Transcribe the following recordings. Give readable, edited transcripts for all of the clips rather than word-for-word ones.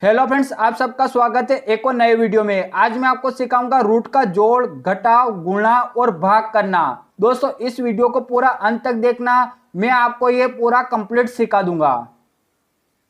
Hello friends, आप सबका स्वागत है एक और नए वीडियो में। आज मैं आपको सिखाऊंगा रूट का जोड़, घटाव, गुणा और भाग करना। दोस्तों, इस वीडियो को पूरा अंत तक देखना, मैं आपको ये पूरा कंप्लीट सिखा दूंगा।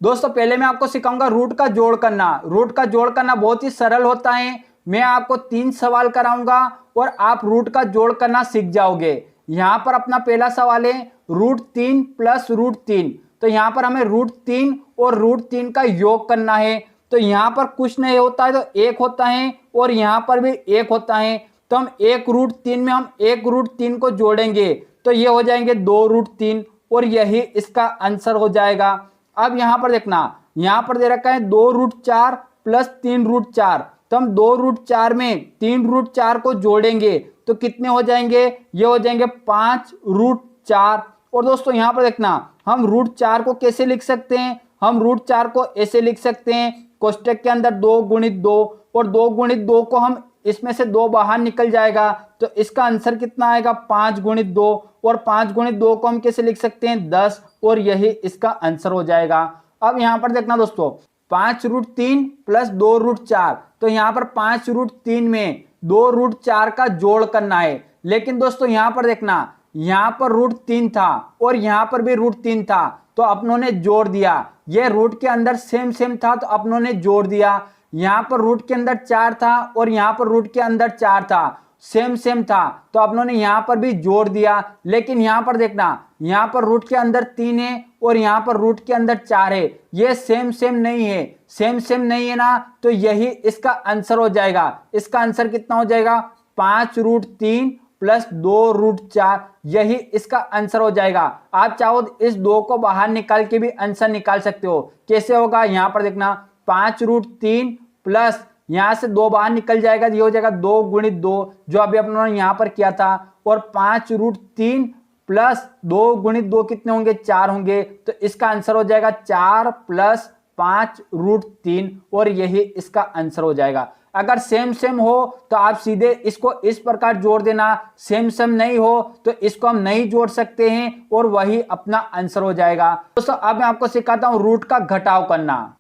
दोस्तों, पहले मैं आपको सिखाऊंगा रूट का जोड़ करना। रूट का जोड़ करना बहुत ही सरल होता है। मैं आपको 3 सवाल कराऊंगा और आप रूट का जोड़ करना सीख जाओगे। यहां पर अपना पहला सवाल है √3 प्लस √3। तो यहां पर हमें √3 और √3 का योग करना है। तो यहां पर कुछ नहीं होता है तो 1 होता है और यहां पर भी 1 होता है। तो हम 1√3 में हम 1√3 को जोड़ेंगे तो ये हो जाएंगे 2√3 और यही इसका आंसर हो जाएगा। अब यहां पर देखना, यहां पर दे रखा है 2√4 प्लस 3√4। तो हम 2√4 में 3√4 को जोड़ेंगे तो कितने हो जाएंगे? ये हो जाएंगे 5√4। और दोस्तों यहां पर देखना, हम √4 को कैसे लिख सकते हैं? हम √4 को ऐसे लिख सकते हैं, कोष्टक के अंदर 2 गुणित 2 और 2 गुणित 2 को हम इसमें से 2 बाहर निकल जाएगा तो इसका आंसर कितना आएगा? 5 गुणित 2। और 5 गुणित 2 को हम कैसे लिख सकते हैं? 10 और यही इसका आंसर हो जाएगा। अब यहां पर देखना दोस्तों, 5√3 प्लस 2√4। तो यहां पर 5√3 में 2√4 का जोड़ करना है। लेकिन दोस्तों यहां पर देखना, यहां पर √3 था और यहां पर भी √3 था तो अपनों ने जोड़ दिया। ये रूट के अंदर सेम था तो अपनों ने जोड़ दिया। यहां पर रूट के अंदर 4 था और यहां पर रूट के अंदर 4 था, सेम था तो अपनों ने यहां पर भी जोड़ दिया। लेकिन यहां पर देखना, यहां पर रूट के अंदर 3 है और यहां पर रूट के अंदर 4 है। ये सेम नहीं है, सेम नहीं है ना, तो यही इसका आंसर हो जाएगा। इसका आंसर कितना हो जाएगा? 5√3 प्लस 2√4, यही इसका आंसर हो जाएगा। आप चाहो तो इस 2 को बाहर निकाल के भी आंसर निकाल सकते हो। कैसे होगा? यहां पर देखना, 5√3 प्लस यहां से 2 बाहर निकल जाएगा, ये हो जाएगा 2 गुणित 2 जो अभी अपनों ने यहां पर किया था। और 5√3 प्लस 2 गुणित 2 कितने होंगे? 4 होंगे। तो इसका आंसर हो जाएगा 4 प्लस 5√3 और यही इसका आंसर हो जाएगा। अगर सेम हो तो आप सीधे इसको इस प्रकार जोड़ देना, सेम नहीं हो तो इसको हम नहीं जोड़ सकते हैं और वही अपना आंसर हो जाएगा। दोस्तों अब मैं आपको सिखाता हूं रूट का घटाव करना।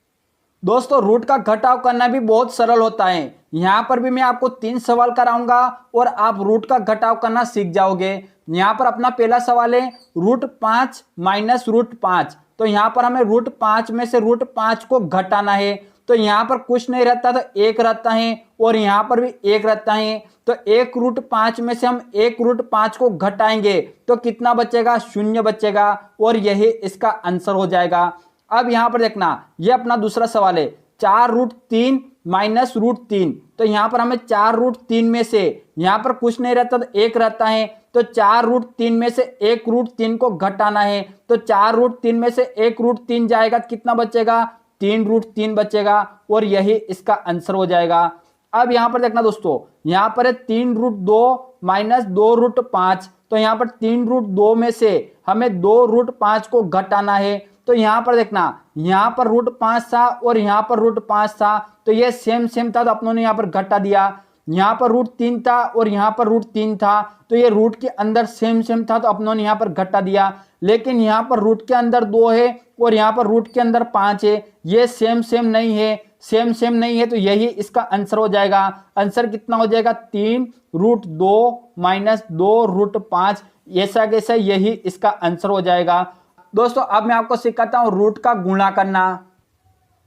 दोस्तों रूट का घटाव करना भी बहुत सरल होता है। यहां पर भी मैं आपको 3 सवाल कराऊंगा और आप रूट का घटाव करना सीख जाओगे। यहां पर अपना पहला सवाल है √5 माइनस √5। तो यहां पर हमें √5 में से √5 को घटाना है। तो यहां पर कुछ नहीं रहता तो 1 रहता है और यहां पर भी 1 रहता है। तो 1√5 में से हम 1√5 को घटाएंगे तो कितना बचेगा? 0 बचेगा और यही इसका आंसर हो जाएगा। अब यहां पर देखना, यह अपना दूसरा सवाल है 4√3 माइनस √3। तो यहां पर हमें 4√3 में से, यहां पर कुछ नहीं रहता तो 1 रहता है, तो 4√3 में से 1√3 को घटाना है। तो 4√3 में से 1√3 जाएगा तो कितना बचेगा? 3√3 बचेगा और यही इसका आंसर हो जाएगा। अब यहां पर देखना दोस्तों, यहां पर है 3√2 माइनस 2√5। तो यहां पर 3√2 में से हमें 2√5 को घटाना है। तो यहां पर देखना, यहां पर √5 था और यहां पर √5 था तो ये सेम था तो अपनों ने यहां पर घटा दिया। यहां पर √3 था और यहां पर √3 था तो ये रूट के अंदर सेम था तो अपनों ने यहां पर घटा दिया। लेकिन यहां पर रूट के अंदर 2 है और यहां पर रूट के अंदर 5 है, ये सेम नहीं है, सेम नहीं है तो यही इसका आंसर हो जाएगा। आंसर कितना हो जाएगा? 3√2 माइनस 2√5, ऐसा कैसा यही इसका आंसर हो जाएगा। दोस्तों अब मैं आपको सिखाता हूं रूट का गुणा करना।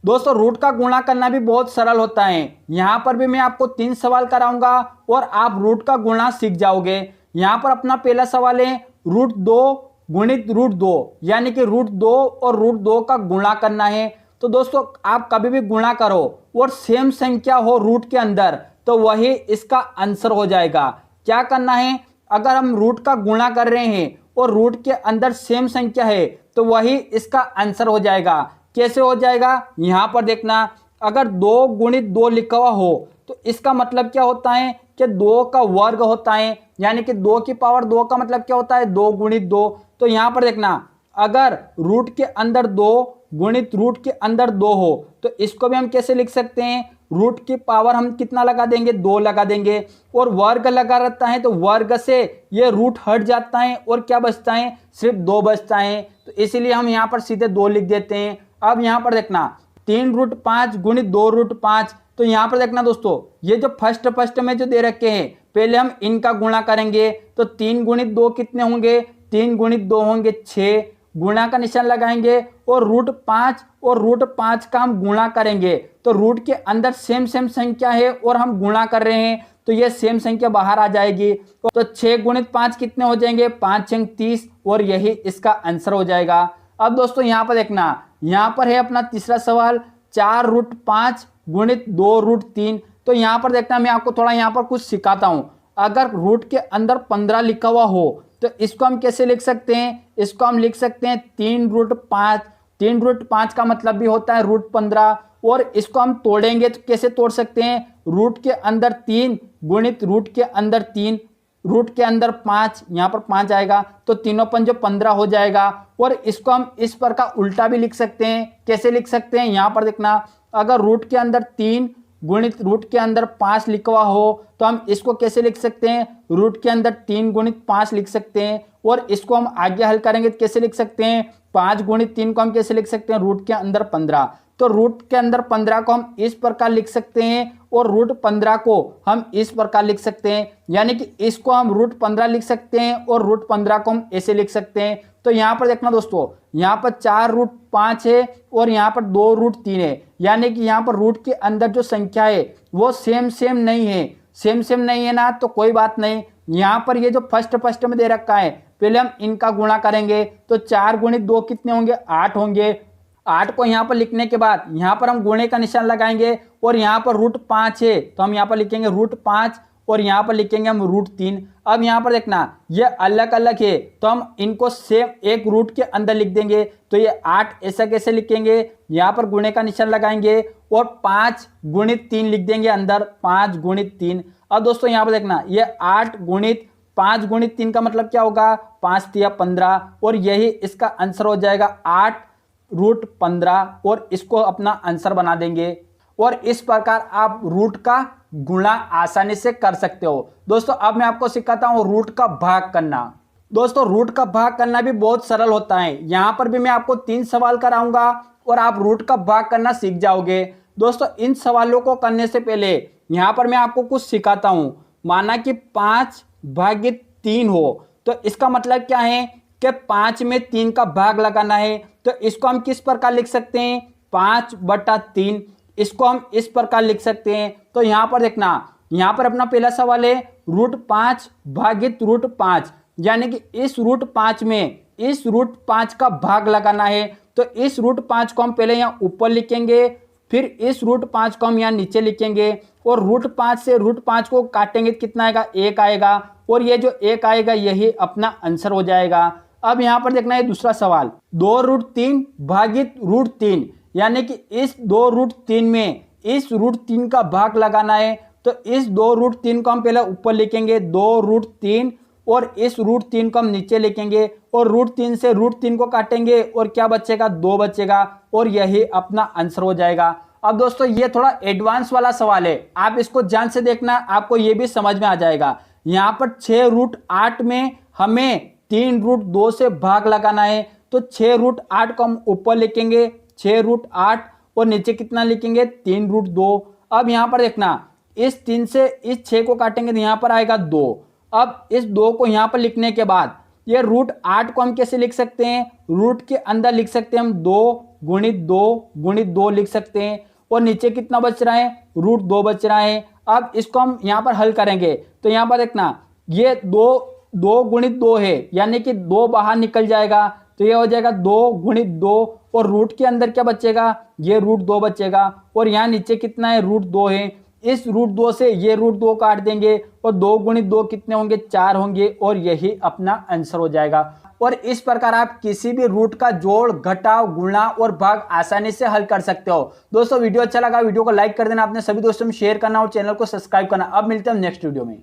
दोस्तों रूट का गुणा करना भी बहुत सरल होता है। यहां पर भी मैं आपको 3 सवाल कराऊंगा और आप रूट का गुणा सीख जाओगे। यहां पर अपना पहला सवाल है √2 गुणित √2, यानी कि √2 और √2 का गुणा करना है। तो दोस्तों आप कभी भी गुणा करो और सेम संख्या हो रूट के अंदर तो वही इसका आंसर हो जाएगा। क्या करना है? अगर हम रूट का गुणा कर रहे हैं और रूट के अंदर सेम संख्या है तो वही इसका आंसर हो जाएगा। कैसे हो जाएगा? यहां पर देखना, अगर 2 गुणित 2 लिखा हुआ हो तो इसका मतलब क्या होता है कि 2 का वर्ग होता है, यानी कि 2 की पावर 2 का मतलब क्या होता है? 2 गुणित 2। तो यहां पर देखना, अगर रूट के अंदर 2 गुणित रूट के अंदर 2 हो तो इसको भी हम कैसे लिख सकते हैं? रूट की पावर हम कितना लगा देंगे? 2 लगा देंगे और वर्ग लगा रहता है तो वर्ग से ये रूट हट जाता है और क्या बचता है? सिर्फ 2 बचता है। तो इसीलिए हम यहाँ पर सीधे 2 लिख देते हैं। अब यहाँ पर देखना, 3√5 गुणित 2√5। तो यहाँ पर देखना दोस्तों, ये जो फर्स्ट में जो दे रखे हैं, पहले हम इनका गुणा करेंगे। तो 3 गुणित 2 कितने होंगे, 3 गुणित 2 होंगे 6, गुणा का निशान लगाएंगे और √5 और √5 का हम गुणा करेंगे। तो रूट के अंदर सेम संख्या है और हम गुणा कर रहे हैं, तो ये सेम संख्या बाहर आ जाएगी। तो 6 गुणित 5 कितने हो जाएंगे, 5 6 30, और यही इसका आंसर हो जाएगा। अब दोस्तों यहाँ पर देखना, यहाँ पर है अपना तीसरा सवाल, 4√5 गुणित 2√3। तो यहाँ पर देखना, मैं आपको थोड़ा यहाँ पर कुछ सिखाता हूँ। अगर रूट के अंदर 15 लिखा हुआ हो तो इसको हम कैसे लिख सकते हैं, इसको हम लिख सकते हैं 3√5। 3√5 का मतलब भी होता है √15, और इसको हम तोड़ेंगे तो कैसे तोड़ सकते हैं, रूट के अंदर 3 गुणित रूट के अंदर 3, रूट के अंदर 5, यहाँ पर 5 आएगा, तो 3 5 15 हो जाएगा। और इसको हम इस पर का उल्टा भी लिख सकते हैं। कैसे लिख सकते हैं, यहाँ पर देखना, अगर रूट के अंदर 3 गुणित रूट के अंदर 5 लिखा हुआ हो तो हम इसको कैसे लिख सकते हैं, रूट के अंदर 3 गुणित 5 लिख सकते हैं। और इसको हम आगे हल करेंगे तो कैसे लिख सकते हैं, 5 गुणित 3 को हम कैसे लिख सकते हैं, रूट के अंदर 15। तो रूट के अंदर 15 को हम इस प्रकार लिख सकते हैं और रूट 15 को हम इस प्रकार लिख सकते हैं, यानी कि इसको हम रूट 15 लिख सकते हैं और रूट 15 को हम ऐसे लिख सकते हैं। तो यहाँ पर देखना दोस्तों, यहाँ पर 4√5 है और यहाँ पर 2√3 है, यानी कि यहाँ पर रूट के अंदर जो संख्या है वो सेम नहीं है। सेम नहीं है ना, तो कोई बात नहीं। यहाँ पर ये जो फर्स्ट में दे रखा है, पहले हम इनका गुणा करेंगे। तो 4 गुणित 2 कितने होंगे, 8 होंगे। 8 को यहाँ पर लिखने के बाद यहाँ पर हम गुणे का निशान लगाएंगे और यहाँ पर √5 है तो हम यहाँ पर लिखेंगे √5 और यहाँ पर लिखेंगे हम √3। अब यहाँ पर देखना, ये अलग है तो हम इनको सेम एक रूट के अंदर लिख देंगे। तो ये 8 ऐसा कैसे लिखेंगे, यहाँ पर गुणे का निशान लगाएंगे और 5 गुणित 3 लिख देंगे अंदर, 5 गुणित 3। अब दोस्तों यहाँ पर देखना, ये 8 गुणित 5 गुणित 3 का मतलब क्या होगा, 5 3 15, और यही इसका आंसर हो जाएगा 8√15, और इसको अपना आंसर बना देंगे। और इस प्रकार आप रूट का गुणा आसानी से कर सकते हो। दोस्तों अब मैं आपको सिखाता हूं रूट का भाग करना। दोस्तों रूट का भाग करना भी बहुत सरल होता है। यहां पर भी मैं आपको 3 सवाल कराऊंगा और आप रूट का भाग करना सीख जाओगे। दोस्तों इन सवालों को करने से पहले यहां पर मैं आपको कुछ सिखाता हूं। माना कि 5/3 हो, तो इसका मतलब क्या है कि 5 में 3 का भाग लगाना है। तो इसको हम किस प्रकार लिख सकते हैं, 5/3। इसको हम इस प्रकार लिख सकते हैं। तो यहां पर देखना, यहां पर अपना पहला सवाल है √5/√5, यानी कि इस √5 में इस √5 का भाग लगाना है। तो इस √5 को हम पहले यहाँ ऊपर लिखेंगे, फिर इस √5 को हम यहाँ नीचे लिखेंगे, और √5 से √5 को काटेंगे तो कितना आएगा, 1 आएगा, और ये जो 1 आएगा यही अपना आंसर हो जाएगा। अब यहाँ पर देखना है दूसरा सवाल, 2√3/√3, यानी कि इस 2√3 में इस √3 का भाग लगाना है। तो इस 2√3 को हम पहले ऊपर लिखेंगे 2√3, और इस √3 को हम नीचे लिखेंगे, और √3 से √3 को काटेंगे और क्या बचेगा, 2 बचेगा, और यही अपना आंसर हो जाएगा। अब दोस्तों ये थोड़ा एडवांस वाला सवाल है, आप इसको ध्यान से देखना, आपको ये भी समझ में आ जाएगा। यहाँ पर 6√8 में हमें 3√2 से भाग लगाना है। तो 6√8 को हम ऊपर लिखेंगे 6√8, और नीचे कितना लिखेंगे, 3√2। अब यहाँ पर देखना, इस 3 से इस 6 को काटेंगे तो यहाँ पर आएगा 2। अब इस 2 को यहाँ पर लिखने के बाद ये √8 को हम कैसे लिख सकते हैं, रूट के अंदर लिख सकते हैं हम 2 गुणित 2 लिख सकते हैं, और नीचे कितना बच रहा है, √2 बच रहा है। अब इसको हम यहाँ पर हल करेंगे। तो यहाँ पर देखना, ये 2 गुणित 2 है, यानी कि 2 बाहर निकल जाएगा, तो ये हो जाएगा 2 गुणित 2, और रूट के अंदर क्या बचेगा, ये √2 बचेगा, और यहाँ नीचे कितना है, √2 है। इस √2 से ये √2 काट देंगे, और 2 गुणित 2 कितने होंगे, 4 होंगे, और यही अपना आंसर हो जाएगा। और इस प्रकार आप किसी भी रूट का जोड़, घटाव, गुणा और भाग आसानी से हल कर सकते हो। दोस्तों वीडियो अच्छा लगा, वीडियो को लाइक कर देना, अपने सभी दोस्तों में शेयर करना और चैनल को सब्सक्राइब करना। अब मिलते हैं नेक्स्ट वीडियो में।